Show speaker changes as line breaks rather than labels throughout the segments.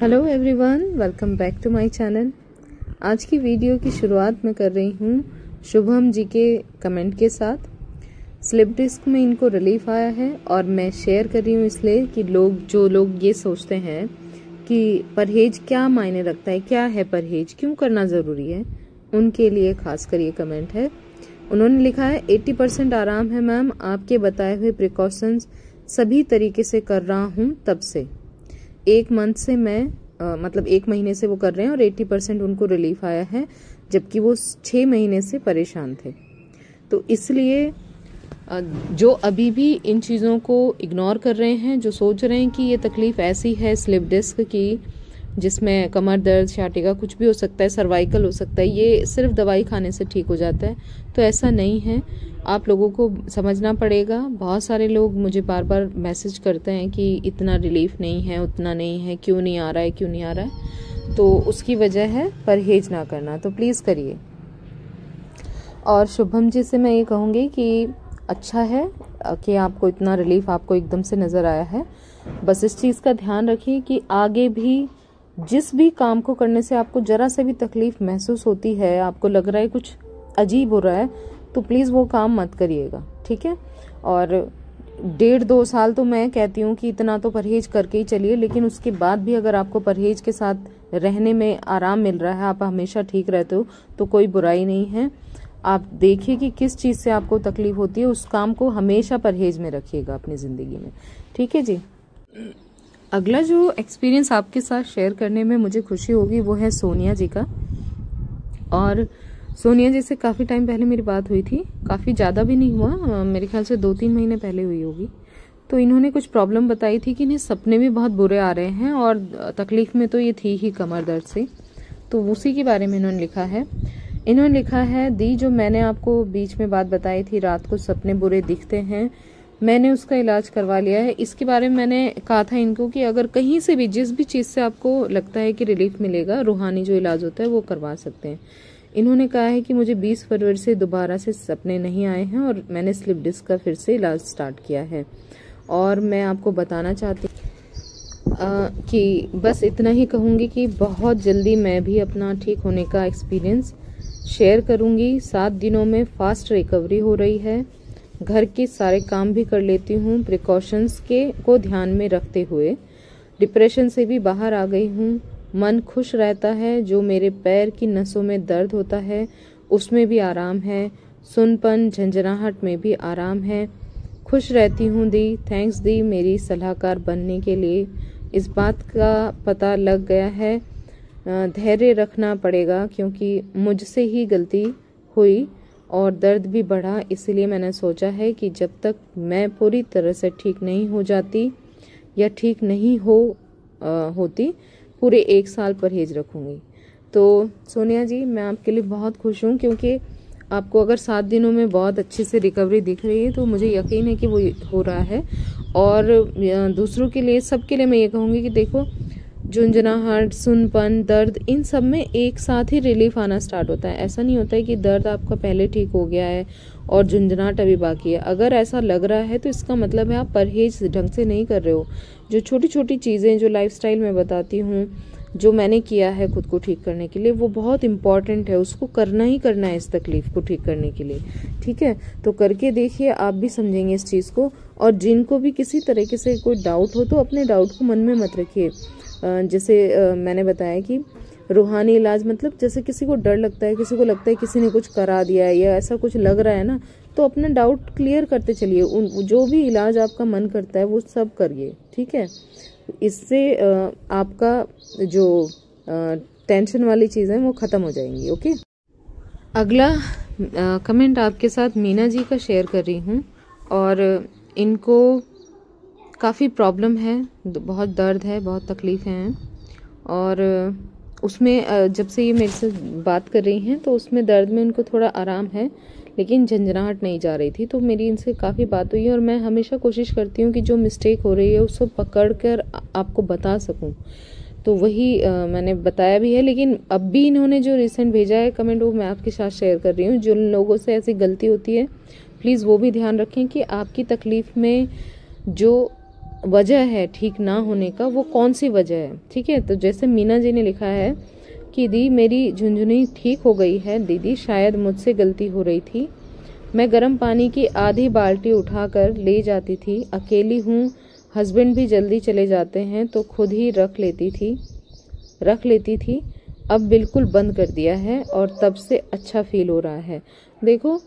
Hello everyone, welcome back to my channel. आज की video की शुरुआत मैं कर रही हूँ शुभम जी के कमेंट के साथ। स्लिप डिस्क में इनको रिलीफ आया है और मैं शेयर कर रही हूँ इसलिए कि जो लोग ये सोचते हैं कि परहेज क्या मायने रखता है, क्या है परहेज, क्यों करना ज़रूरी है, उनके लिए खासकर ये कमेंट है। उन्होंने लिखा है 80% आराम है मैम, आपके बताए हुए प्रिकॉशंस सभी तरीके से कर रहा हूँ तब से। 1 मंथ से मैं मतलब 1 महीने से वो कर रहे हैं और 80% उनको रिलीफ आया है, जबकि वो 6 महीने से परेशान थे। तो इसलिए जो अभी भी इन चीज़ों को इग्नोर कर रहे हैं, जो सोच रहे हैं कि ये तकलीफ़ ऐसी है स्लिप डिस्क की जिसमें कमर दर्द, शाटिका कुछ भी हो सकता है, सर्वाइकल हो सकता है, ये सिर्फ दवाई खाने से ठीक हो जाता है, तो ऐसा नहीं है। आप लोगों को समझना पड़ेगा। बहुत सारे लोग मुझे बार बार मैसेज करते हैं कि इतना रिलीफ नहीं है, उतना नहीं है, क्यों नहीं आ रहा है, क्यों नहीं आ रहा है। तो उसकी वजह है परहेज ना करना, तो प्लीज़ करिए। और शुभम जी से मैं ये कहूँगी कि अच्छा है कि आपको इतना रिलीफ आपको एकदम से नज़र आया है। बस इस चीज़ का ध्यान रखिए कि आगे भी जिस भी काम को करने से आपको ज़रा से भी तकलीफ महसूस होती है, आपको लग रहा है कुछ अजीब हो रहा है, तो प्लीज़ वो काम मत करिएगा, ठीक है। और 1.5-2 साल तो मैं कहती हूँ कि इतना तो परहेज करके ही चलिए, लेकिन उसके बाद भी अगर आपको परहेज के साथ रहने में आराम मिल रहा है, आप हमेशा ठीक रहते हो, तो कोई बुराई नहीं है। आप देखिए कि किस चीज़ से आपको तकलीफ होती है, उस काम को हमेशा परहेज में रखिएगा अपनी ज़िंदगी में, ठीक है जी। अगला जो एक्सपीरियंस आपके साथ शेयर करने में मुझे खुशी होगी वो है सोनिया जी का। और सोनिया जी से काफ़ी टाइम पहले मेरी बात हुई थी, काफ़ी ज़्यादा भी नहीं हुआ, मेरे ख्याल से 2-3 महीने पहले हुई होगी। तो इन्होंने कुछ प्रॉब्लम बताई थी कि इन्हें सपने भी बहुत बुरे आ रहे हैं और तकलीफ में तो ये थी ही कमर दर्द से, तो उसी के बारे में इन्होंने लिखा है। इन्होंने लिखा है, दी जो मैंने आपको बीच में बात बताई थी, रात को सपने बुरे दिखते हैं, मैंने उसका इलाज करवा लिया है। इसके बारे में मैंने कहा था इनको कि अगर कहीं से भी जिस भी चीज़ से आपको लगता है कि रिलीफ मिलेगा, रूहानी जो इलाज होता है वो करवा सकते हैं। इन्होंने कहा है कि मुझे 20 फरवरी से दोबारा से सपने नहीं आए हैं और मैंने स्लिप डिस्क का फिर से इलाज स्टार्ट किया है। और मैं आपको बताना चाहती कि बस इतना ही कहूँगी कि बहुत जल्दी मैं भी अपना ठीक होने का एक्सपीरियंस शेयर करूँगी। 7 दिनों में फास्ट रिकवरी हो रही है, घर के सारे काम भी कर लेती हूँ प्रिकॉशंस को ध्यान में रखते हुए। डिप्रेशन से भी बाहर आ गई हूँ, मन खुश रहता है, जो मेरे पैर की नसों में दर्द होता है उसमें भी आराम है, सुनपन झंझनाहट में भी आराम है, खुश रहती हूँ दी। थैंक्स दी मेरी सलाहकार बनने के लिए। इस बात का पता लग गया है, धैर्य रखना पड़ेगा क्योंकि मुझसे ही गलती हुई और दर्द भी बढ़ा, इसलिए मैंने सोचा है कि जब तक मैं पूरी तरह से ठीक नहीं हो जाती या ठीक नहीं होती पूरे 1 साल परहेज रखूँगी। तो सोनिया जी, मैं आपके लिए बहुत खुश हूँ क्योंकि आपको अगर 7 दिनों में बहुत अच्छे से रिकवरी दिख रही है तो मुझे यकीन है कि वो हो रहा है। और दूसरों के लिए, सबके लिए मैं ये कहूँगी कि देखो, झुंझुनाहट, सुनपन, दर्द, इन सब में एक साथ ही रिलीफ आना स्टार्ट होता है। ऐसा नहीं होता है कि दर्द आपका पहले ठीक हो गया है और झुंझुनाहट अभी बाकी है। अगर ऐसा लग रहा है तो इसका मतलब है आप परहेज ढंग से नहीं कर रहे हो। जो छोटी छोटी चीज़ें जो लाइफस्टाइल में बताती हूँ, जो मैंने किया है खुद को ठीक करने के लिए, वो बहुत इम्पॉर्टेंट है, उसको करना ही करना है इस तकलीफ को ठीक करने के लिए, ठीक है। तो करके देखिए, आप भी समझेंगे इस चीज़ को। और जिनको भी किसी तरीके से कोई डाउट हो तो अपने डाउट को मन में मत रखिए। जैसे मैंने बताया कि रूहानी इलाज मतलब जैसे किसी को डर लगता है, किसी को लगता है किसी ने कुछ करा दिया है या ऐसा कुछ लग रहा है ना, तो अपना डाउट क्लियर करते चलिए। जो भी इलाज आपका मन करता है वो सब करिए, ठीक है। इससे आपका जो टेंशन वाली चीज़ें वो ख़त्म हो जाएंगी, ओके। अगला कमेंट आपके साथ मीना जी का शेयर कर रही हूँ। और इनको काफ़ी प्रॉब्लम है, बहुत दर्द है, बहुत तकलीफ़ें हैं। और उसमें जब से ये मेरे से बात कर रही हैं तो उसमें दर्द में उनको थोड़ा आराम है, लेकिन झंझनाहट नहीं जा रही थी। तो मेरी इनसे काफ़ी बात हुई और मैं हमेशा कोशिश करती हूँ कि जो मिस्टेक हो रही है उसको पकड़ कर आपको बता सकूँ। तो वही मैंने बताया भी है। लेकिन अब भी इन्होंने जो रिसेंट भेजा है कमेंट, वो मैं आपके साथ शेयर कर रही हूँ। जिन लोगों से ऐसी गलती होती है प्लीज़ वो भी ध्यान रखें कि आपकी तकलीफ़ में जो वजह है ठीक ना होने का, वो कौन सी वजह है। ठीक है, तो जैसे मीना जी ने लिखा है कि दी मेरी झुनझुनी ठीक हो गई है दीदी, शायद मुझसे गलती हो रही थी। मैं गर्म पानी की आधी बाल्टी उठाकर ले जाती थी, अकेली हूँ, हस्बैंड भी जल्दी चले जाते हैं तो खुद ही रख लेती थी। अब बिल्कुल बंद कर दिया है और तब से अच्छा फील हो रहा है। देखो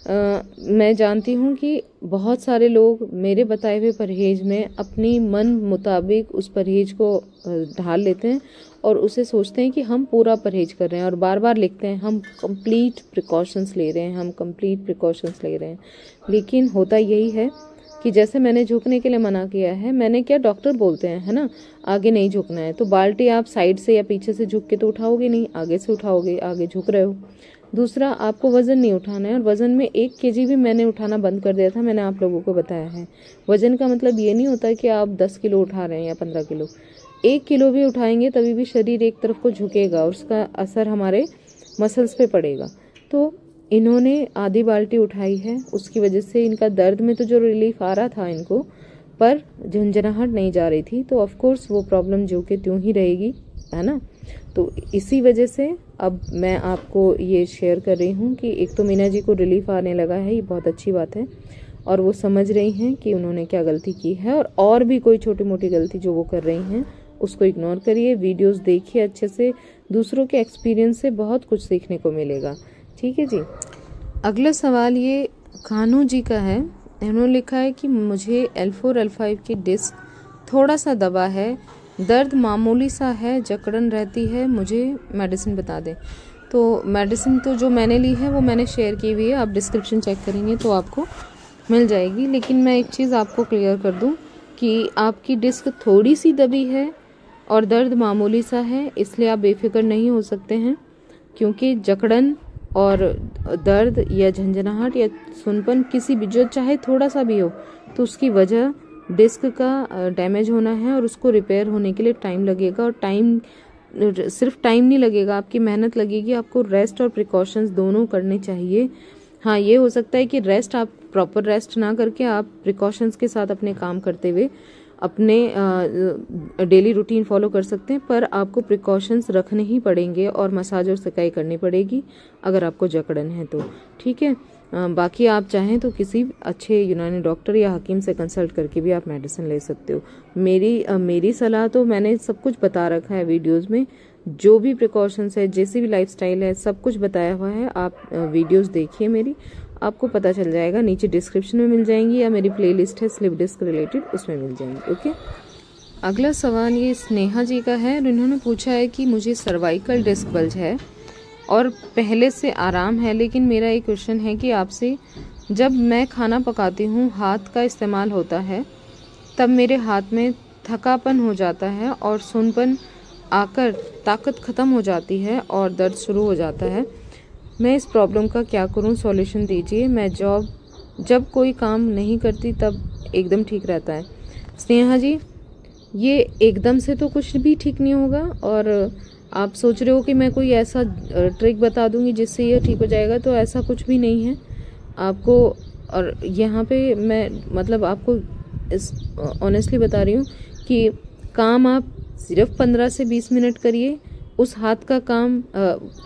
मैं जानती हूँ कि बहुत सारे लोग मेरे बताए हुए परहेज में अपनी मन मुताबिक उस परहेज को ढाल लेते हैं और उसे सोचते हैं कि हम पूरा परहेज कर रहे हैं और बार बार लिखते हैं हम कंप्लीट प्रिकॉशंस ले रहे हैं, लेकिन होता यही है कि जैसे मैंने झुकने के लिए मना किया है, मैंने क्या, डॉक्टर बोलते हैं है ना, आगे नहीं झुकना है, तो बाल्टी आप साइड से या पीछे से झुक के तो उठाओगे नहीं, आगे से उठाओगे, आगे झुक रहे हो। दूसरा, आपको वजन नहीं उठाना है, और वजन में 1 kg भी मैंने उठाना बंद कर दिया था, मैंने आप लोगों को बताया है। वजन का मतलब ये नहीं होता कि आप 10 किलो उठा रहे हैं या 15 किलो, 1 किलो भी उठाएंगे तभी भी शरीर एक तरफ को झुकेगा और उसका असर हमारे मसल्स पे पड़ेगा। तो इन्होंने आधी बाल्टी उठाई है, उसकी वजह से इनका दर्द में तो जो रिलीफ आ रहा था इनको, पर झंझनाहट नहीं जा रही थी, तो ऑफ कोर्स वो प्रॉब्लम जो कि त्यों ही रहेगी, है ना। तो इसी वजह से अब मैं आपको ये शेयर कर रही हूँ कि एक तो मीना जी को रिलीफ आने लगा है, ये बहुत अच्छी बात है, और वो समझ रही हैं कि उन्होंने क्या गलती की है, और भी कोई छोटी मोटी गलती जो वो कर रही हैं उसको इग्नोर करिए, वीडियोस देखिए अच्छे से, दूसरों के एक्सपीरियंस से बहुत कुछ सीखने को मिलेगा। ठीक है जी। अगला सवाल ये कानू जी का है, इन्होंने लिखा है कि मुझे L4 L5 की डिस्क थोड़ा सा दबा है, दर्द मामूली सा है, जकड़न रहती है, मुझे मेडिसिन बता दें। तो मेडिसिन तो जो मैंने ली है वो मैंने शेयर की हुई है, आप डिस्क्रिप्शन चेक करेंगे तो आपको मिल जाएगी। लेकिन मैं एक चीज़ आपको क्लियर कर दूं कि आपकी डिस्क थोड़ी सी दबी है और दर्द मामूली सा है, इसलिए आप बेफिक्र नहीं हो सकते हैं, क्योंकि जकड़न और दर्द या झंझनाहट या सुनपन किसी भी, जो चाहे थोड़ा सा भी हो, तो उसकी वजह डिस्क का डैमेज होना है और उसको रिपेयर होने के लिए टाइम लगेगा। और सिर्फ टाइम नहीं लगेगा, आपकी मेहनत लगेगी, आपको रेस्ट और प्रिकॉशंस दोनों करने चाहिए। हाँ, ये हो सकता है कि रेस्ट आप प्रॉपर रेस्ट ना करके आप प्रिकॉशंस के साथ अपने काम करते हुए अपने डेली रूटीन फॉलो कर सकते हैं, पर आपको प्रिकॉशंस रखने ही पड़ेंगे और मसाज और सिकाई करनी पड़ेगी अगर आपको जकड़न है तो। ठीक है, बाकी आप चाहें तो किसी अच्छे यूनानी डॉक्टर या हकीम से कंसल्ट करके भी आप मेडिसिन ले सकते हो। मेरी सलाह तो मैंने सब कुछ बता रखा है वीडियोस में, जो भी प्रिकॉशंस है, जैसी भी लाइफस्टाइल है, सब कुछ बताया हुआ है। आप वीडियोस देखिए मेरी, आपको पता चल जाएगा, नीचे डिस्क्रिप्शन में मिल जाएंगी या मेरी प्लेलिस्ट है स्लिप डिस्क रिलेटेड, उसमें मिल जाएंगी। ओके। अगला सवाल ये स्नेहा जी का है, इन्होंने पूछा है कि मुझे सर्वाइकल डिस्क बल्ज है और पहले से आराम है, लेकिन मेरा एक क्वेश्चन है कि आपसे, जब मैं खाना पकाती हूँ, हाथ का इस्तेमाल होता है, तब मेरे हाथ में थकापन हो जाता है और सुनपन आकर ताकत ख़त्म हो जाती है और दर्द शुरू हो जाता है। मैं इस प्रॉब्लम का क्या करूं, सॉल्यूशन दीजिए। मैं जब कोई काम नहीं करती तब एकदम ठीक रहता है। स्नेहा जी, ये एकदम से तो कुछ भी ठीक नहीं होगा, और आप सोच रहे हो कि मैं कोई ऐसा ट्रिक बता दूंगी जिससे ये ठीक हो जाएगा, तो ऐसा कुछ भी नहीं है आपको। और यहाँ पे मैं मतलब आपको ऑनेस्टली बता रही हूँ कि काम आप सिर्फ 15 से 20 मिनट करिए। उस हाथ का काम,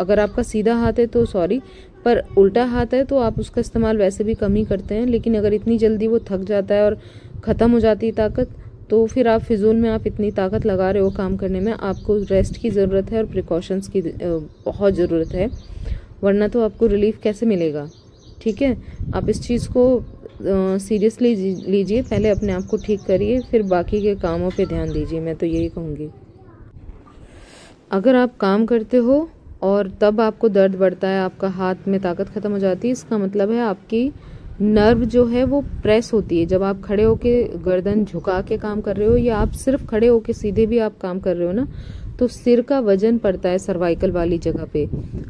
अगर आपका सीधा हाथ है तो सॉरी, पर उल्टा हाथ है तो आप उसका इस्तेमाल वैसे भी कम ही करते हैं, लेकिन अगर इतनी जल्दी वो थक जाता है और ख़त्म हो जाती है ताकत, तो फिर आप फिजूल में आप इतनी ताकत लगा रहे हो काम करने में। आपको रेस्ट की ज़रूरत है और प्रिकॉशंस की बहुत ज़रूरत है, वरना तो आपको रिलीफ कैसे मिलेगा। ठीक है, आप इस चीज़ को सीरियसली लीजिए, पहले अपने आप को ठीक करिए, फिर बाकी के कामों पे ध्यान दीजिए, मैं तो यही कहूँगी। अगर आप काम करते हो और तब आपको दर्द बढ़ता है, आपका हाथ में ताकत ख़त्म हो जाती है, इसका मतलब है आपकी नर्व जो है वो प्रेस होती है। जब आप खड़े होके गर्दन झुका के काम कर रहे हो, या आप सिर्फ खड़े होके सीधे भी आप काम कर रहे हो ना, तो सिर का वजन पड़ता है सर्वाइकल वाली जगह पे,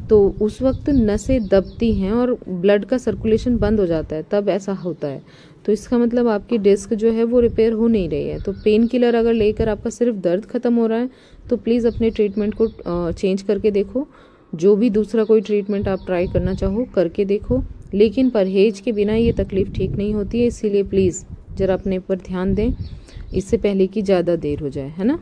तो उस वक्त नसें दबती हैं और ब्लड का सर्कुलेशन बंद हो जाता है, तब ऐसा होता है। तो इसका मतलब आपकी डिस्क जो है वो रिपेयर हो नहीं रही है। तो पेन किलर अगर लेकर आपका सिर्फ दर्द खत्म हो रहा है, तो प्लीज़ अपने ट्रीटमेंट को चेंज करके देखो। जो भी दूसरा कोई ट्रीटमेंट आप ट्राई करना चाहो करके देखो, लेकिन परहेज के बिना ये तकलीफ ठीक नहीं होती है। इसीलिए प्लीज़ ज़रा अपने पर ध्यान दें इससे पहले कि ज़्यादा देर हो जाए, है ना।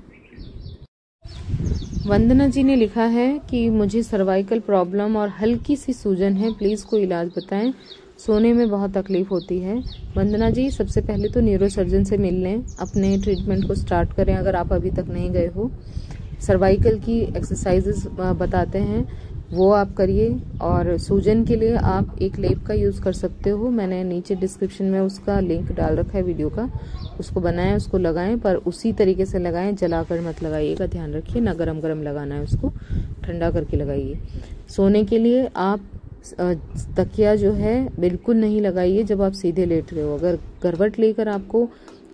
वंदना जी ने लिखा है कि मुझे सर्वाइकल प्रॉब्लम और हल्की सी सूजन है, प्लीज़ कोई इलाज बताएं, सोने में बहुत तकलीफ होती है। वंदना जी, सबसे पहले तो न्यूरोसर्जन से मिल लें, अपने ट्रीटमेंट को स्टार्ट करें अगर आप अभी तक नहीं गए हो। सर्वाइकल की एक्सरसाइजेस बताते हैं, वो आप करिए। और सूजन के लिए आप एक लेप का यूज़ कर सकते हो, मैंने नीचे डिस्क्रिप्शन में उसका लिंक डाल रखा है वीडियो का, उसको बनाएं, उसको लगाएं, पर उसी तरीके से लगाएं, जलाकर मत लगाइएगा, ध्यान रखिए, ना गरम गरम लगाना है, उसको ठंडा करके लगाइए। सोने के लिए आप तकिया जो है बिल्कुल नहीं लगाइए जब आप सीधे लेट रहे हो। अगर करवट लेकर आपको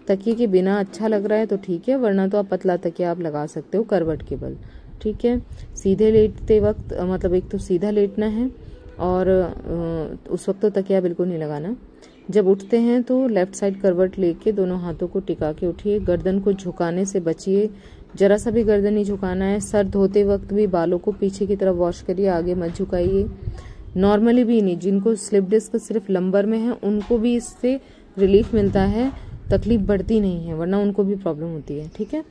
तकिए के बिना अच्छा लग रहा है तो ठीक है, वरना तो आप पतला तकिया आप लगा सकते हो करवट के बल, ठीक है। सीधे लेटते वक्त मतलब एक तो सीधा लेटना है और उस वक्त तो तकिया बिल्कुल नहीं लगाना। जब उठते हैं तो लेफ्ट साइड करवट लेके दोनों हाथों को टिका के उठिए, गर्दन को झुकाने से बचिए, जरा सा भी गर्दन नहीं झुकाना है। सर धोते वक्त भी बालों को पीछे की तरफ वॉश करिए, आगे मत झुकाइए। नॉर्मली भी नहीं, जिनको स्लिप डिस्क सिर्फ लंबर में है उनको भी इससे रिलीफ मिलता है, तकलीफ बढ़ती नहीं है, वरना उनको भी प्रॉब्लम होती है, ठीक है।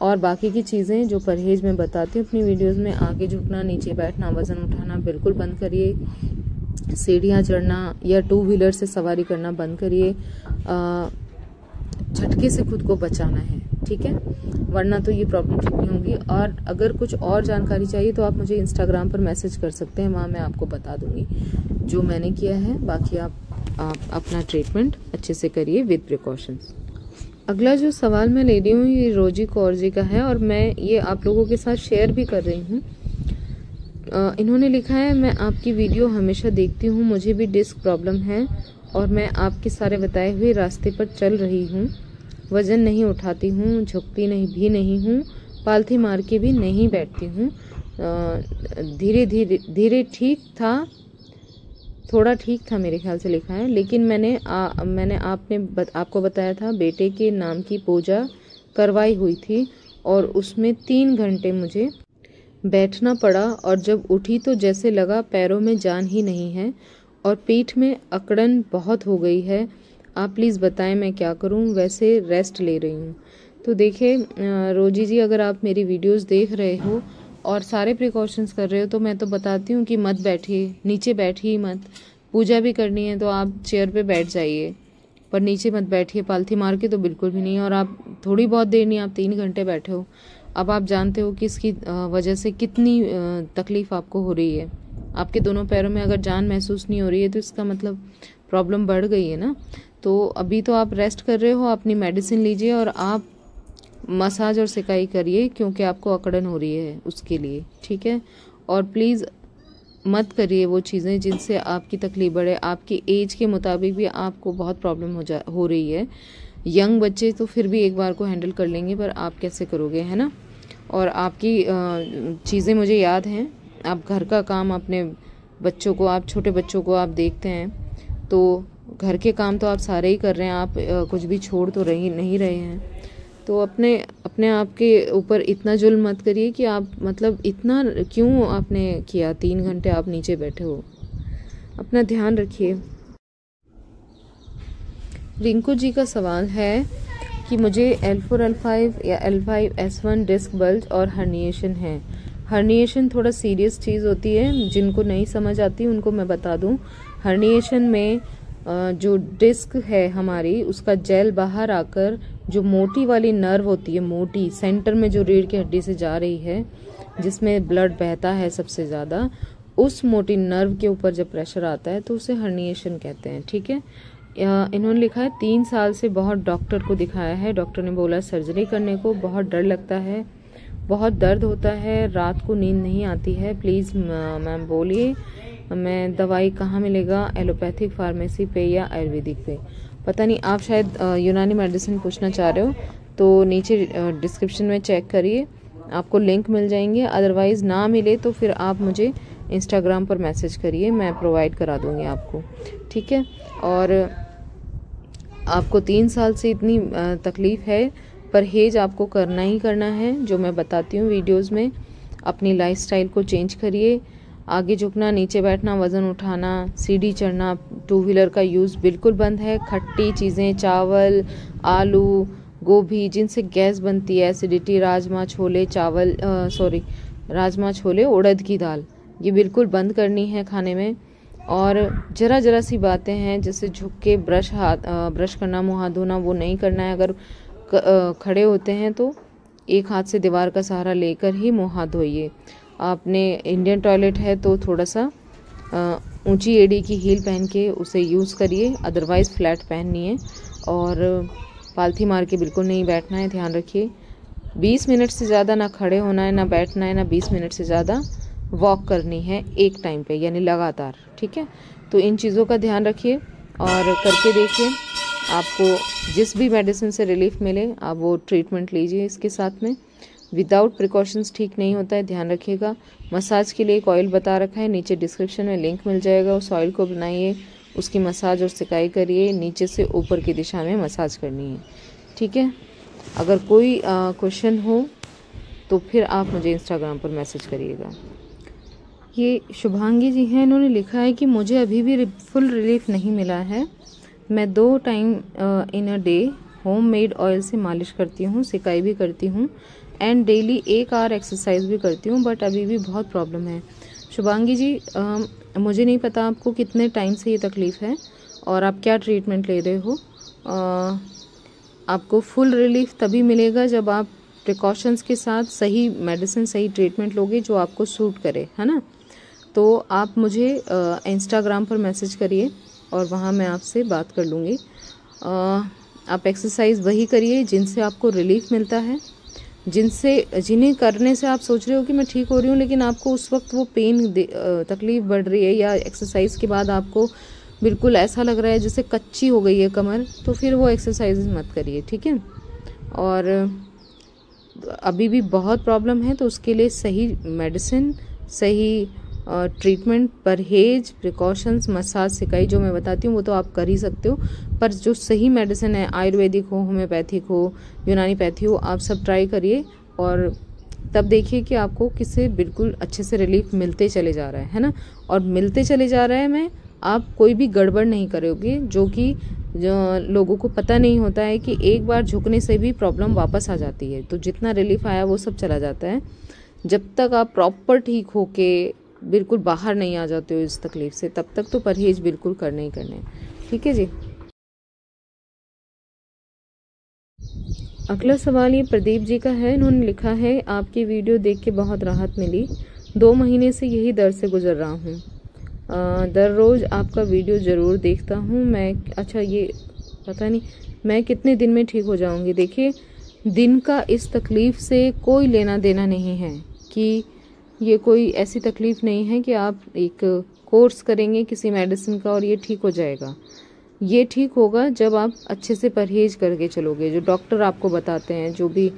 और बाकी की चीज़ें जो परहेज में बताती हूँ अपनी वीडियोस में, आगे झुकना, नीचे बैठना, वजन उठाना बिल्कुल बंद करिए, सीढ़ियाँ चढ़ना या टू व्हीलर से सवारी करना बंद करिए, झटके से खुद को बचाना है, ठीक है, वरना तो ये प्रॉब्लम ठीक नहीं होगी। और अगर कुछ और जानकारी चाहिए तो आप मुझे इंस्टाग्राम पर मैसेज कर सकते हैं, वहाँ मैं आपको बता दूंगी जो मैंने किया है। बाकी आप अपना ट्रीटमेंट अच्छे से करिए विद प्रिकॉशंस। अगला जो सवाल मैं ले रही हूँ ये रोजी कौर जी का है और मैं ये आप लोगों के साथ शेयर भी कर रही हूँ। इन्होंने लिखा है, मैं आपकी वीडियो हमेशा देखती हूँ, मुझे भी डिस्क प्रॉब्लम है और मैं आपके सारे बताए हुए रास्ते पर चल रही हूँ, वजन नहीं उठाती हूँ, झुकती नहीं हूँ, पालथी मार के भी नहीं बैठती हूँ, धीरे ठीक था, थोड़ा ठीक था मेरे ख्याल से लिखा है, लेकिन मैंने आपको बताया था बेटे के नाम की पूजा करवाई हुई थी और उसमें 3 घंटे मुझे बैठना पड़ा और जब उठी तो जैसे लगा पैरों में जान ही नहीं है और पीठ में अकड़न बहुत हो गई है, आप प्लीज़ बताएं मैं क्या करूं, वैसे रेस्ट ले रही हूं। तो देखिए रोजी जी, अगर आप मेरी वीडियोस देख रहे हो और सारे प्रिकॉशंस कर रहे हो तो मैं तो बताती हूँ कि मत बैठिए, नीचे बैठिए मत। पूजा भी करनी है तो आप चेयर पे बैठ जाइए, पर नीचे मत बैठिए, पालथी मार के तो बिल्कुल भी नहीं। और आप थोड़ी बहुत देर नहीं, आप 3 घंटे बैठे हो, अब आप जानते हो कि इसकी वजह से कितनी तकलीफ़ आपको हो रही है। आपके दोनों पैरों में अगर जान महसूस नहीं हो रही है तो इसका मतलब प्रॉब्लम बढ़ गई है ना। तो अभी तो आप रेस्ट कर रहे हो, अपनी मेडिसिन लीजिए और आप मसाज और सिकाई करिए क्योंकि आपको अकड़न हो रही है उसके लिए, ठीक है। और प्लीज़ मत करिए वो चीज़ें जिनसे आपकी तकलीफ बढ़े। आपकी एज के मुताबिक भी आपको बहुत प्रॉब्लम हो रही है। यंग बच्चे तो फिर भी एक बार को हैंडल कर लेंगे, पर आप कैसे करोगे, है ना। और आपकी चीज़ें मुझे याद हैं, आप घर का काम अपने बच्चों को, आप छोटे बच्चों को आप देखते हैं तो घर के काम तो आप सारे ही कर रहे हैं, आप कुछ भी छोड़ तो नहीं रहे हैं। तो अपने आप के ऊपर इतना जुल्म मत करिए कि आप मतलब इतना क्यों आपने किया, 3 घंटे आप नीचे बैठे हो, अपना ध्यान रखिए। रिंकू जी का सवाल है कि मुझे L4 L5 या L5 S1 डिस्क बल्ज और हर्निएशन है। हर्निएशन थोड़ा सीरियस चीज़ होती है, जिनको नहीं समझ आती उनको मैं बता दूं। हर्निएशन में जो डिस्क है हमारी, उसका जेल बाहर आकर जो मोटी वाली नर्व होती है, मोटी सेंटर में जो रीढ़ की हड्डी से जा रही है, जिसमें ब्लड बहता है सबसे ज़्यादा, उस मोटी नर्व के ऊपर जब प्रेशर आता है तो उसे हर्निएशन कहते हैं, ठीक है। इन्होंने लिखा है 3 साल से बहुत डॉक्टर को दिखाया है, डॉक्टर ने बोला सर्जरी करने को, बहुत डर लगता है, बहुत दर्द होता है, रात को नींद नहीं आती है, प्लीज़ मैम बोलिए मैं दवाई कहाँ मिलेगा, एलोपैथिक फार्मेसी पे या आयुर्वेदिक पे। पता नहीं, आप शायद यूनानी मेडिसिन पूछना चाह रहे हो तो नीचे डिस्क्रिप्शन में चेक करिए, आपको लिंक मिल जाएंगे। अदरवाइज़ ना मिले तो फिर आप मुझे इंस्टाग्राम पर मैसेज करिए, मैं प्रोवाइड करा दूँगी आपको, ठीक है। और आपको 3 साल से इतनी तकलीफ़ है, परहेज आपको करना ही करना है, जो मैं बताती हूँ वीडियोस में। अपनी लाइफस्टाइल को चेंज करिए, आगे झुकना, नीचे बैठना, वज़न उठाना, सीढ़ी चढ़ना, टू व्हीलर का यूज़ बिल्कुल बंद है। खट्टी चीज़ें, चावल, आलू, गोभी जिनसे गैस बनती है, एसिडिटी, राजमा छोले, राजमा छोले, उड़द की दाल, ये बिल्कुल बंद करनी है खाने में। और ज़रा सी बातें हैं जैसे झुक के ब्रश करना, मुँह हाथ धोना, वो नहीं करना है। अगर खड़े होते हैं तो एक हाथ से दीवार का सहारा लेकर ही मुँह हाथ धोइए। आपने इंडियन टॉयलेट है तो थोड़ा सा ऊंची एड़ी की हील पहन के उसे यूज़ करिए, अदरवाइज़ फ्लैट पहननी है। और पालथी मार के बिल्कुल नहीं बैठना है, ध्यान रखिए। 20 मिनट से ज़्यादा ना खड़े होना है, ना बैठना है, ना 20 मिनट से ज़्यादा वॉक करनी है एक टाइम पे, यानी लगातार, ठीक है। तो इन चीज़ों का ध्यान रखिए और करके देखिए। आपको जिस भी मेडिसिन से रिलीफ मिले आप वो ट्रीटमेंट लीजिए इसके साथ में। विदाउट प्रिकॉशंस ठीक नहीं होता है, ध्यान रखिएगा। मसाज के लिए एक ऑयल बता रखा है, नीचे डिस्क्रिप्शन में लिंक मिल जाएगा। उस ऑयल को बनाइए, उसकी मसाज और सिकाई करिए, नीचे से ऊपर की दिशा में मसाज करनी है, ठीक है। अगर कोई क्वेश्चन हो तो फिर आप मुझे इंस्टाग्राम पर मैसेज करिएगा। ये शुभांगी जी हैं, इन्होंने लिखा है कि मुझे अभी भी फुल रिलीफ नहीं मिला है। मैं 2 time in a day homemade oil से मालिश करती हूँ, सिकाई भी करती हूँ एंड डेली 1 आवर एक्सरसाइज भी करती हूँ, बट अभी भी बहुत प्रॉब्लम है। शुभांगी जी, मुझे नहीं पता आपको कितने टाइम से ये तकलीफ़ है और आप क्या ट्रीटमेंट ले रहे हो। आपको फुल रिलीफ तभी मिलेगा जब आप प्रिकॉशंस के साथ सही मेडिसिन, सही ट्रीटमेंट लोगे जो आपको सूट करे, है ना। तो आप मुझे इंस्टाग्राम पर मैसेज करिए और वहाँ मैं आपसे बात कर लूँगी। आप एक्सरसाइज वही करिए जिनसे आपको रिलीफ मिलता है, जिन्हें करने से आप सोच रहे हो कि मैं ठीक हो रही हूँ, लेकिन आपको उस वक्त वो तकलीफ़ बढ़ रही है, या एक्सरसाइज के बाद आपको बिल्कुल ऐसा लग रहा है जैसे कच्ची हो गई है कमर, तो फिर वो एक्सरसाइज मत करिए, ठीक है। और अभी भी बहुत प्रॉब्लम है तो उसके लिए सही मेडिसिन, सही ट्रीटमेंट, परहेज, प्रिकॉशंस, मसाज, सिकाई जो मैं बताती हूँ वो तो आप कर ही सकते हो, पर जो सही मेडिसिन है, आयुर्वेदिक हो, होम्योपैथिक हो, यूनानी पैथी हो, आप सब ट्राई करिए और तब देखिए कि आपको किससे बिल्कुल अच्छे से रिलीफ मिलते चले जा रहा है ना। और मिलते चले जा रहा है मैं, आप कोई भी गड़बड़ नहीं करोगे, जो कि लोगों को पता नहीं होता है कि एक बार झुकने से भी प्रॉब्लम वापस आ जाती है। तो जितना रिलीफ आया वो सब चला जाता है। जब तक आप प्रॉपर ठीक होके बिल्कुल बाहर नहीं आ जाते हो इस तकलीफ से, तब तक तो परहेज बिल्कुल करने ही करने, ठीक है जी। अगला सवाल ये प्रदीप जी का है, इन्होंने लिखा है आपकी वीडियो देख के बहुत राहत मिली, 2 महीने से यही दर्द से गुजर रहा हूँ, दररोज आपका वीडियो ज़रूर देखता हूँ मैं। अच्छा, ये पता नहीं मैं कितने दिन में ठीक हो जाऊँगी। देखिए, दिन का इस तकलीफ़ से कोई लेना देना नहीं है, कि ये कोई ऐसी तकलीफ़ नहीं है कि आप एक कोर्स करेंगे किसी मेडिसिन का और ये ठीक हो जाएगा। ये ठीक होगा जब आप अच्छे से परहेज करके चलोगे, जो डॉक्टर आपको बताते हैं, जो भी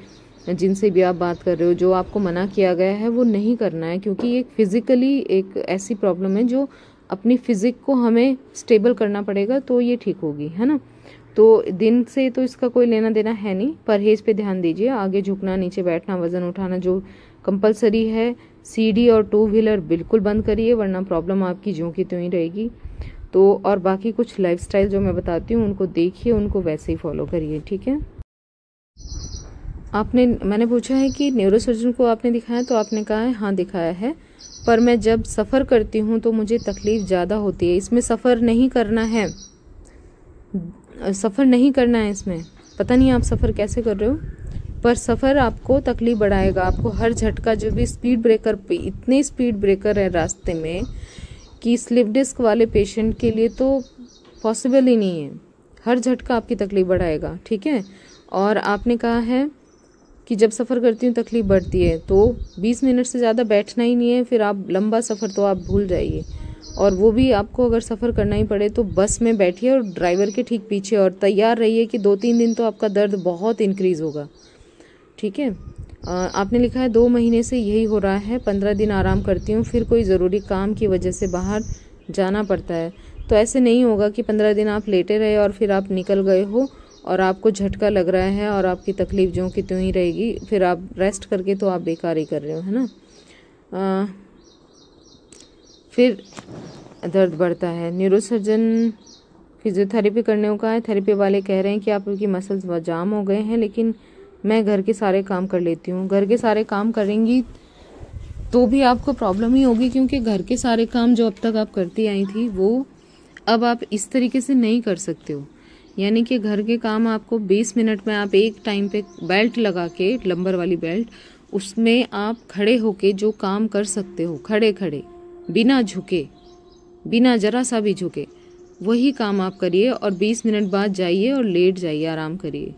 जिनसे भी आप बात कर रहे हो, जो आपको मना किया गया है वो नहीं करना है, क्योंकि ये फिज़िकली एक ऐसी प्रॉब्लम है जो अपनी फिज़िक को हमें स्टेबल करना पड़ेगा तो ये ठीक होगी, है ना। तो दिन से तो इसका कोई लेना देना है नहीं। परहेज पे ध्यान दीजिए, आगे झुकना, नीचे बैठना, वज़न उठाना जो कंपलसरी है, सीढ़ी और 2 व्हीलर बिल्कुल बंद करिए, वरना प्रॉब्लम आपकी ज्यों की त्यों ही रहेगी। तो और बाकी कुछ लाइफस्टाइल जो मैं बताती हूँ उनको देखिए, उनको वैसे ही फॉलो करिए, ठीक है। मैंने पूछा है कि न्यूरोसर्जन को आपने दिखाया, तो आपने कहा है हाँ दिखाया है, पर मैं जब सफ़र करती हूँ तो मुझे तकलीफ़ ज़्यादा होती है। इसमें सफ़र नहीं करना है, सफ़र नहीं करना है इसमें। पता नहीं आप सफ़र कैसे कर रहे हो, पर सफ़र आपको तकलीफ बढ़ाएगा। आपको हर झटका, जो भी स्पीड ब्रेकर पे इतने स्पीड ब्रेकर है रास्ते में कि स्लिप डिस्क वाले पेशेंट के लिए तो पॉसिबल ही नहीं है। हर झटका आपकी तकलीफ बढ़ाएगा, ठीक है। और आपने कहा है कि जब सफ़र करती हूँ तकलीफ बढ़ती है, तो 20 मिनट से ज़्यादा बैठना ही नहीं है, फिर आप लंबा सफ़र तो आप भूल जाइए। और वो भी आपको अगर सफ़र करना ही पड़े तो बस में बैठिए और ड्राइवर के ठीक पीछे, और तैयार रहिए कि 2-3 दिन तो आपका दर्द बहुत इंक्रीज़ होगा, ठीक है। आपने लिखा है 2 महीने से यही हो रहा है, 15 दिन आराम करती हूँ, फिर कोई ज़रूरी काम की वजह से बाहर जाना पड़ता है। तो ऐसे नहीं होगा कि 15 दिन आप लेटे रहे और फिर आप निकल गए हो और आपको झटका लग रहा है और आपकी तकलीफ ज्यों की त्यों ही रहेगी, फिर आप रेस्ट करके तो आप बेकार ही कर रहे हो, है ना। फिर दर्द बढ़ता है। न्यूरोसर्जन फिजियोथेरेपी करने को कहा है। थेरेपी वाले कह रहे हैं कि आपकी मसल्स जाम हो गए हैं, लेकिन मैं घर के सारे काम कर लेती हूँ। घर के सारे काम करेंगी तो भी आपको प्रॉब्लम ही होगी, क्योंकि घर के सारे काम जो अब तक आप करती आई थी वो अब आप इस तरीके से नहीं कर सकते हो। यानी कि घर के काम आपको 20 मिनट में आप एक टाइम पे बेल्ट लगा के, लंबर वाली बेल्ट, उसमें आप खड़े होके जो काम कर सकते हो, खड़े खड़े बिना झुके, बिना जरा सा भी झुके, वही काम आप करिए और 20 मिनट बाद जाइए और लेट जाइए, आराम करिए।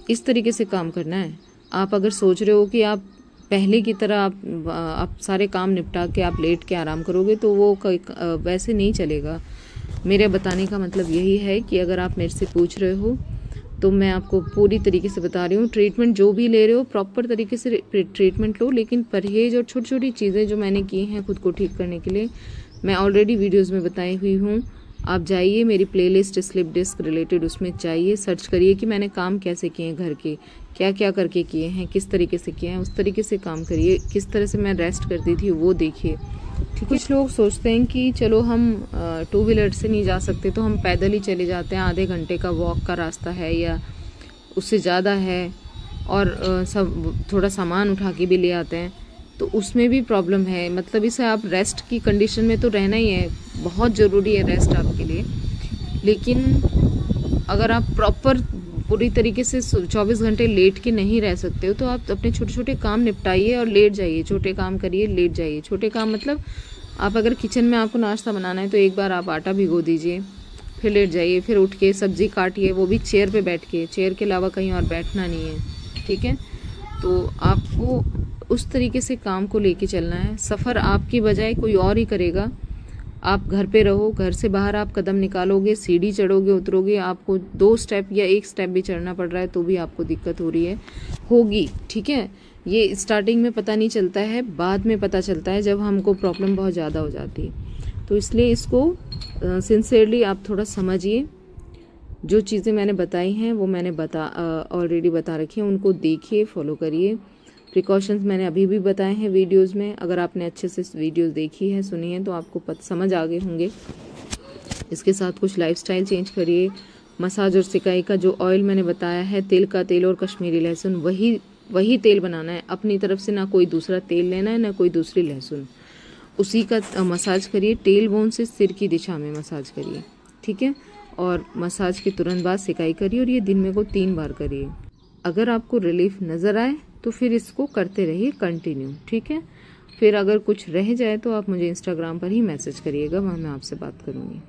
इस तरीके से काम करना है। आप अगर सोच रहे हो कि आप पहले की तरह आप सारे काम निपटा के आप लेट के आराम करोगे तो वो वैसे नहीं चलेगा। मेरे बताने का मतलब यही है कि अगर आप मेरे से पूछ रहे हो तो मैं आपको पूरी तरीके से बता रही हूँ। ट्रीटमेंट जो भी ले रहे हो प्रॉपर तरीके से ट्रीटमेंट लो, लेकिन परहेज और छोटी छोटी चीज़ें जो मैंने की हैं खुद को ठीक करने के लिए मैं ऑलरेडी वीडियोज़ में बताई हुई हूँ। आप जाइए मेरी प्लेलिस्ट स्लिप डिस्क रिलेटेड, उसमें जाइए, सर्च करिए कि मैंने काम कैसे किए हैं, घर के क्या क्या करके किए हैं, किस तरीके से किए हैं, उस तरीके से काम करिए। किस तरह से मैं रेस्ट करती थी वो देखिए। ठीक, कुछ लोग सोचते हैं कि चलो हम 2 व्हीलर से नहीं जा सकते तो हम पैदल ही चले जाते हैं, आधे घंटे का वॉक का रास्ता है या उससे ज़्यादा है, और सब थोड़ा सामान उठा के भी ले आते हैं, तो उसमें भी प्रॉब्लम है। मतलब इसे आप रेस्ट की कंडीशन में तो रहना ही है, बहुत ज़रूरी है रेस्ट आपके लिए। लेकिन अगर आप प्रॉपर पूरी तरीके से 24 घंटे लेट के नहीं रह सकते हो तो आप अपने छोटे छोटे काम निपटाइए और लेट जाइए। छोटे काम करिए, लेट जाइए। छोटे काम मतलब आप अगर किचन में आपको नाश्ता बनाना है तो एक बार आप आटा भिगो दीजिए, फिर लेट जाइए, फिर उठ के सब्जी काटिए, वो भी चेयर पे बैठ के, चेयर के अलावा कहीं और बैठना नहीं है। ठीक है, तो आपको उस तरीके से काम को लेके चलना है। सफ़र आपकी बजाय कोई और ही करेगा। आप घर पे रहो, घर से बाहर आप कदम निकालोगे, सीढ़ी चढ़ोगे उतरोगे, आपको 2 स्टेप या 1 स्टेप भी चढ़ना पड़ रहा है तो भी आपको दिक्कत हो रही है, होगी। ठीक है, ये स्टार्टिंग में पता नहीं चलता है, बाद में पता चलता है जब हमको प्रॉब्लम बहुत ज़्यादा हो जाती है। तो इसलिए इसको सिंसियरली आप थोड़ा समझिए। जो चीज़ें मैंने बताई हैं वो मैंने ऑलरेडी बता रखी हैं, उनको देखिए, फॉलो करिए। प्रिकॉशंस मैंने अभी भी बताए हैं वीडियोस में। अगर आपने अच्छे से वीडियोस देखी है, सुनी है, तो आपको समझ आ गए होंगे। इसके साथ कुछ लाइफस्टाइल चेंज करिए। मसाज और सिकाई का जो ऑयल मैंने बताया है, तिल का तेल और कश्मीरी लहसुन, वही तेल बनाना है अपनी तरफ से, ना कोई दूसरा तेल लेना है ना कोई दूसरी लहसुन, उसी का मसाज करिए। टेल बोन से सिर की दिशा में मसाज करिए। ठीक है, और मसाज के तुरंत बाद सिकाई करिए और ये दिन में को 3 बार करिए। अगर आपको रिलीफ नज़र आए तो फिर इसको करते रहिए कंटिन्यू। ठीक है, फिर अगर कुछ रह जाए तो आप मुझे इंस्टाग्राम पर ही मैसेज करिएगा, वहाँ मैं आपसे बात करूँगी।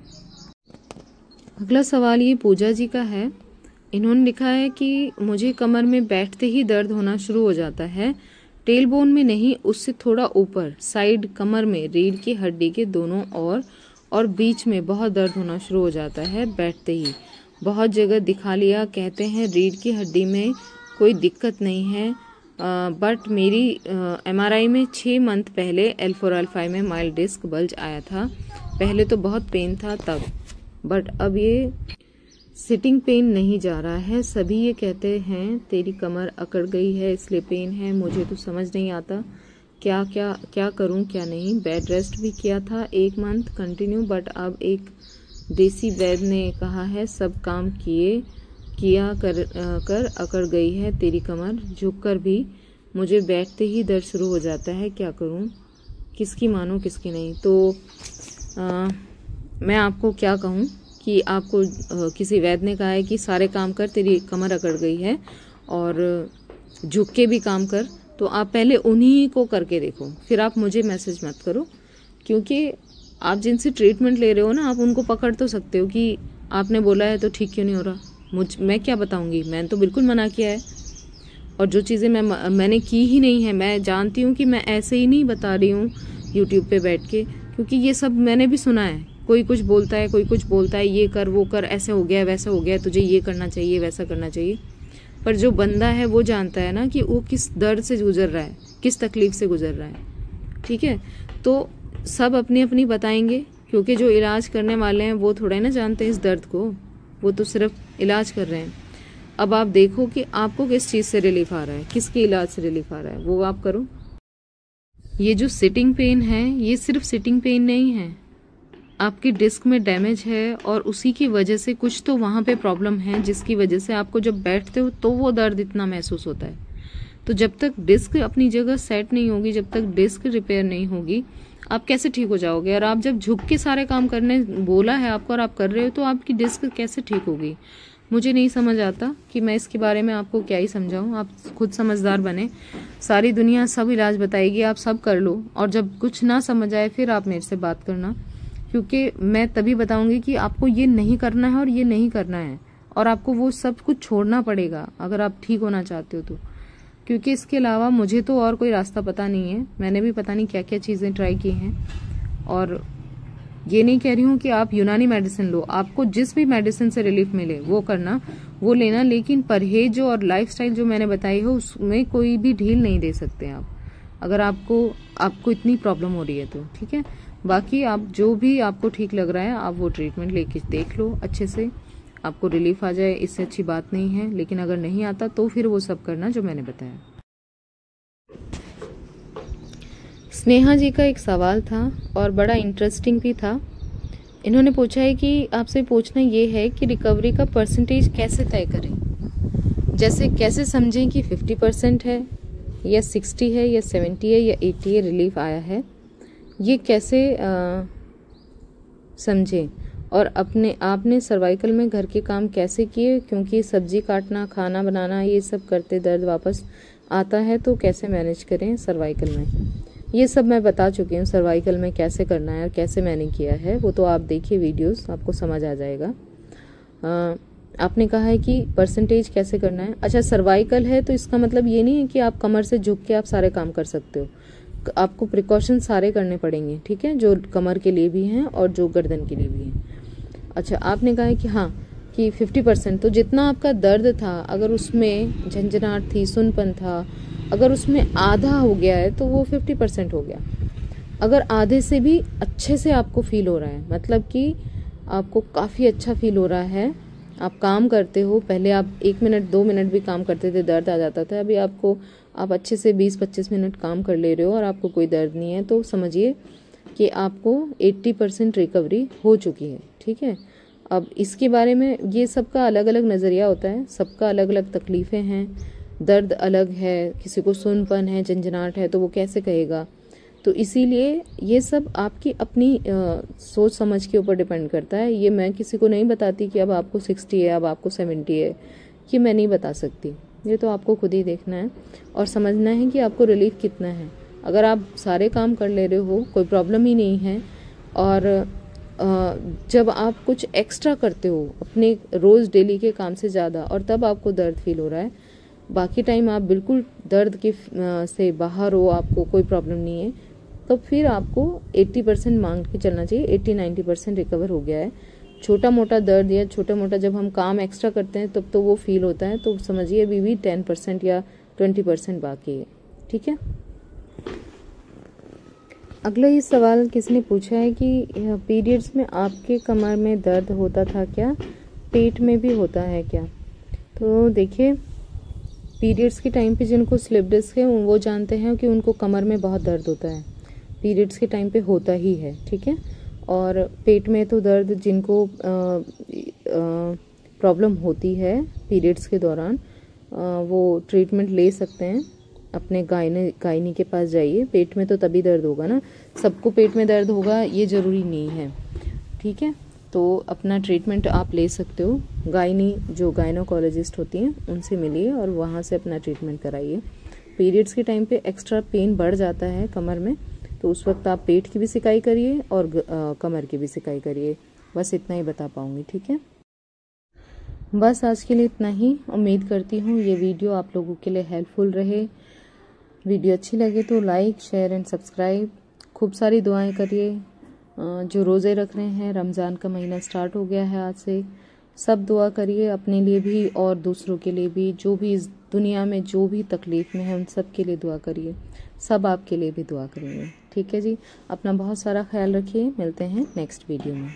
अगला सवाल ये पूजा जी का है। इन्होंने लिखा है कि मुझे कमर में बैठते ही दर्द होना शुरू हो जाता है, टेल बोन में नहीं, उससे थोड़ा ऊपर साइड कमर में रीढ़ की हड्डी के दोनों और बीच में बहुत दर्द होना शुरू हो जाता है बैठते ही। बहुत जगह दिखा लिया, कहते हैं रीढ़ की हड्डी में कोई दिक्कत नहीं है, बट मेरी MRI में 6 मंथ पहले L4-L5 में माइल्ड डिस्क बल्ज आया था। पहले तो बहुत पेन था तब, बट अब ये सिटिंग पेन नहीं जा रहा है। सभी ये कहते हैं तेरी कमर अकड़ गई है इसलिए पेन है। मुझे तो समझ नहीं आता क्या करूं क्या नहीं। बेड रेस्ट भी किया था 1 मंथ कंटिन्यू, बट अब एक देसी वैद्य ने कहा है सब काम किया कर अकड़ गई है तेरी कमर, झुककर भी मुझे बैठते ही दर्द शुरू हो जाता है, क्या करूं, किसकी मानूं किसकी नहीं। तो मैं आपको क्या कहूं कि आपको किसी वैद्य ने कहा है कि सारे काम कर, तेरी कमर अकड़ गई है और झुक के भी काम कर, तो आप पहले उन्हीं को करके देखो, फिर आप मुझे मैसेज मत करो। क्योंकि आप जिनसे ट्रीटमेंट ले रहे हो ना, आप उनको पकड़ तो सकते हो कि आपने बोला है तो ठीक क्यों नहीं हो रहा। मैं क्या बताऊंगी, मैंने तो बिल्कुल मना किया है, और जो चीज़ें मैंने की ही नहीं है, मैं जानती हूँ कि मैं ऐसे ही नहीं बता रही हूँ यूट्यूब पे बैठ के, क्योंकि ये सब मैंने भी सुना है। कोई कुछ बोलता है, कोई कुछ बोलता है, ये कर वो कर, ऐसे हो गया वैसा हो गया, तुझे ये करना चाहिए वैसा करना चाहिए। पर जो बंदा है वो जानता है ना कि वो किस दर्द से गुजर रहा है, किस तकलीफ से गुजर रहा है। ठीक है, तो सब अपनी अपनी बताएंगे, क्योंकि जो इलाज करने वाले हैं वो थोड़ा ना जानते हैं इस दर्द को, वो तो सिर्फ इलाज कर रहे हैं। अब आप देखो कि आपको किस चीज़ से रिलीफ आ रहा है, किसके इलाज से रिलीफ आ रहा है, वो आप करो। ये जो सिटिंग पेन है, ये सिर्फ सिटिंग पेन नहीं है, आपकी डिस्क में डैमेज है और उसी की वजह से कुछ तो वहाँ पे प्रॉब्लम है, जिसकी वजह से आपको जब बैठते हो तो वो दर्द इतना महसूस होता है। तो जब तक डिस्क अपनी जगह सेट नहीं होगी, जब तक डिस्क रिपेयर नहीं होगी, आप कैसे ठीक हो जाओगे? और आप जब झुक के सारे काम करने बोला है आपको और आप कर रहे हो, तो आपकी डिस्क कैसे ठीक होगी? मुझे नहीं समझ आता कि मैं इसके बारे में आपको क्या ही समझाऊं। आप खुद समझदार बने, सारी दुनिया सब इलाज बताएगी, आप सब कर लो, और जब कुछ ना समझ आए फिर आप मेरे से बात करना, क्योंकि मैं तभी बताऊंगी कि आपको ये नहीं करना है और ये नहीं करना है, और आपको वो सब कुछ छोड़ना पड़ेगा अगर आप ठीक होना चाहते हो तो। क्योंकि इसके अलावा मुझे तो और कोई रास्ता पता नहीं है। मैंने भी पता नहीं क्या क्या चीज़ें ट्राई की हैं, और ये नहीं कह रही हूँ कि आप यूनानी मेडिसिन लो, आपको जिस भी मेडिसिन से रिलीफ मिले वो करना, वो लेना, लेकिन परहेज और लाइफस्टाइल जो मैंने बताई है उसमें कोई भी ढील नहीं दे सकते आप, अगर आपको इतनी प्रॉब्लम हो रही है तो। ठीक है, बाकी आप जो भी आपको ठीक लग रहा है आप वो ट्रीटमेंट लेके देख लो अच्छे से, आपको रिलीफ आ जाए, इससे अच्छी बात नहीं है। लेकिन अगर नहीं आता तो फिर वो सब करना जो मैंने बताया। स्नेहा जी का एक सवाल था और बड़ा इंटरेस्टिंग भी था। इन्होंने पूछा है कि आपसे पूछना ये है कि रिकवरी का परसेंटेज कैसे तय करें, जैसे कैसे समझें कि 50% है या 60 है या 70 है या 80 है रिलीफ आया है, ये कैसे समझें। और आपने सर्वाइकल में घर के काम कैसे किए, क्योंकि सब्जी काटना, खाना बनाना, ये सब करते दर्द वापस आता है, तो कैसे मैनेज करें सर्वाइकल में, ये सब मैं बता चुकी हूँ। सर्वाइकल में कैसे करना है और कैसे मैंने किया है वो तो आप देखिए वीडियोस, आपको समझ आ जाएगा। आपने कहा है कि परसेंटेज कैसे करना है। अच्छा, सर्वाइकल है तो इसका मतलब ये नहीं है कि आप कमर से झुक के आप सारे काम कर सकते हो, आपको प्रिकॉशन सारे करने पड़ेंगे, ठीक है, जो कमर के लिए भी हैं और जो गर्दन के लिए भी हैं। अच्छा, आपने कहा है कि हाँ कि 50%, तो जितना आपका दर्द था, अगर उसमें झंझनाहट थी, सुनपन था, अगर उसमें आधा हो गया है तो वो 50% हो गया। अगर आधे से भी अच्छे से आपको फील हो रहा है, मतलब कि आपको काफ़ी अच्छा फील हो रहा है, आप काम करते हो, पहले आप 1 मिनट 2 मिनट भी काम करते थे दर्द आ जाता था, अभी आप अच्छे से 20-25 मिनट काम कर ले रहे हो और आपको कोई दर्द नहीं है, तो समझिए कि आपको 80% रिकवरी हो चुकी है। ठीक है, अब इसके बारे में ये सबका अलग अलग नज़रिया होता है, सबका अलग अलग तकलीफ़ें हैं, दर्द अलग है, किसी को सुनपन है, झंझनाहट है, तो वो कैसे कहेगा। तो इसीलिए ये सब आपकी अपनी सोच समझ के ऊपर डिपेंड करता है। ये मैं किसी को नहीं बताती कि अब आपको 60 है, अब आपको 70 है, ये मैं नहीं बता सकती, ये तो आपको खुद ही देखना है और समझना है कि आपको रिलीफ कितना है। अगर आप सारे काम कर ले रहे हो, कोई प्रॉब्लम ही नहीं है, और जब आप कुछ एक्स्ट्रा करते हो अपने रोज़ डेली के काम से ज़्यादा, और तब आपको दर्द फील हो रहा है, बाकी टाइम आप बिल्कुल दर्द के से बाहर हो, आपको कोई प्रॉब्लम नहीं है, तो फिर आपको 80% मांग के चलना चाहिए। 80-90% रिकवर हो गया है। छोटा मोटा दर्द या छोटा मोटा जब हम काम एक्स्ट्रा करते हैं तब तो वो फील होता है, तो समझिए अभी भी 10% या 20% बाकी है। ठीक है, अगला ये सवाल किसी ने पूछा है कि पीरियड्स में आपके कमर में दर्द होता था क्या, पेट में भी होता है क्या? तो देखिए, पीरियड्स के टाइम पे जिनको स्लिप डिस्क है वो जानते हैं कि उनको कमर में बहुत दर्द होता है, पीरियड्स के टाइम पे होता ही है। ठीक है, और पेट में तो दर्द जिनको प्रॉब्लम होती है पीरियड्स के दौरान, वो ट्रीटमेंट ले सकते हैं, अपने गायनी के पास जाइए। पेट में तो तभी दर्द होगा ना, सबको पेट में दर्द होगा ये ज़रूरी नहीं है। ठीक है, तो अपना ट्रीटमेंट आप ले सकते हो, गायनी जो गायनोकोलॉजिस्ट होती हैं उनसे मिलिए और वहाँ से अपना ट्रीटमेंट कराइए। पीरियड्स के टाइम पे एक्स्ट्रा पेन बढ़ जाता है कमर में, तो उस वक्त आप पेट की भी सिकाई करिए और कमर की भी सिकाई करिए। बस इतना ही बता पाऊँगी। ठीक है, बस आज के लिए इतना ही। उम्मीद करती हूँ ये वीडियो आप लोगों के लिए हेल्पफुल रहे। वीडियो अच्छी लगे तो लाइक, शेयर एंड सब्सक्राइब। खूब सारी दुआएं करिए। जो रोज़े रख रहे हैं, रमज़ान का महीना स्टार्ट हो गया है आज से, सब दुआ करिए अपने लिए भी और दूसरों के लिए भी, जो भी इस दुनिया में जो भी तकलीफ़ में है उन सब के लिए दुआ करिए, सब आपके लिए भी दुआ करेंगे। ठीक है जी, अपना बहुत सारा ख्याल रखिए। मिलते हैं नेक्स्ट वीडियो में।